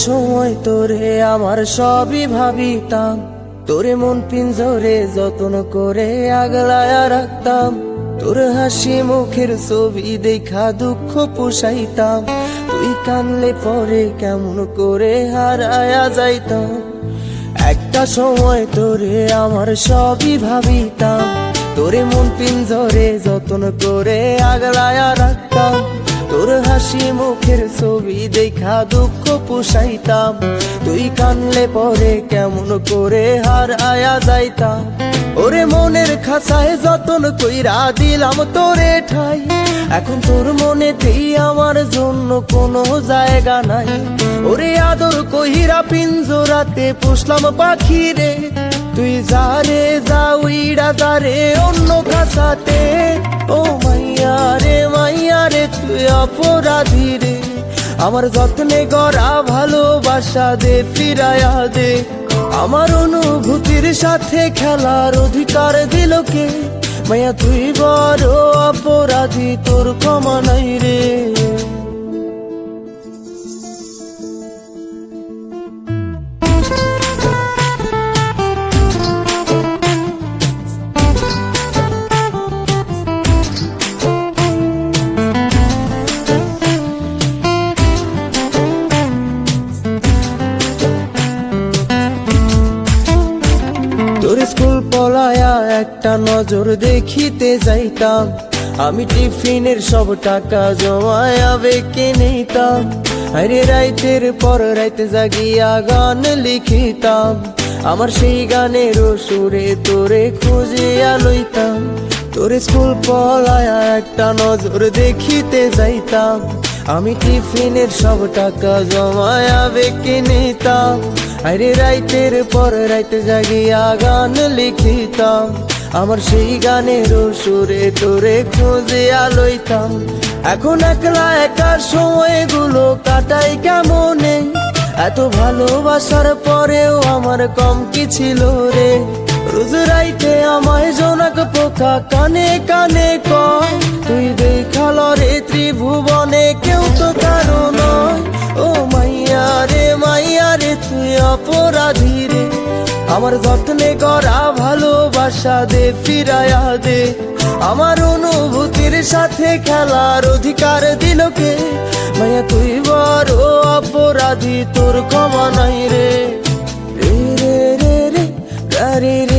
সময় তোরে আমার সবই ভাবিতাম, তোরে মন পিঞ্জরে যত্ন করে আগলায়া রাখতাম। তোর হাসি মুখের ছবি দেখা দুঃখ পুষাইতাম, তুই কানলে পরে কেমন করে হারায়া যাইতাম। একটা সময় তোরে আমার সবই ভাবিতাম, তোরে মন পিঞ্জরে যত্ন করে আগলায়া রাখতাম। তোর হাসি মুখের ছবি দেখা দুঃখ পুষাইতাম, তুই কানলে পরে কেমন করে হারায়া যাইতাম। ওরে মনের খাঁচায় যতন কইরা দিলাম তোরে ঠাই, এখন তোর মনেতেই আমার জন্য কোনো জায়গা নাই। ওরে আদর কইরা পিঞ্জরাতে পুষলাম পাখি রে, তুই যারে যা উইড়া যারে অন্য খাঁচাতে। ও মাইয়া রে তুই অপরাধী রে, আমার যত্নে গড়া ভালোবাসা দে ফিরায়া দে। আমার অনুভূতির সাথে খেলার অধিকার দিল কে? মাইয়া তুই বড় অপরাধী, তোর ক্ষমা নাই রে। তোর স্কুল পলায়া একটা নজর দেখিতে যাইতাম, আমি টিফিনের সব টাকা জমায়া বেঁকে নিতাম। আরে রাইতের পর রাইতে জাগিয়া গান লিখিতাম, আমার সেই গানের সুরে তোরে খুঁজিয়া লইতাম। তোর স্কুল পলায়া একটা নজর দেখিতে যাইতাম, আমি টিফিনের সব টাকা জমায়া বেঁকে নিতাম। আরে রাইতের পর রাইতে জাগিয়া গান লিখিতাম, আমার সেই গানের সুরে তোরে খুঁজিয়া লইতাম। এখন একলা একার সময়গুলো কাটাই কেমনে, এত ভালোবাসার পরেও আমার কম কি ছিল রে। রোজ রাইতে আমায় জোনাক পোকা কানে কানে কয়, তুই দেখাল রে ত্রিভুবনে কেউ তো কারো নয়। ও মাইয়া রে তুই অপরাধী রে, আমার যত্নে গড়া ভালোবাসা দে ফিরায়া দে। আমার অনুভূতির সাথে খেলার অধিকার দিল কে? মাইয়া তুই বড় অপরাধী, তোর ক্ষমা নাই রে। রে রে রে রে রে রে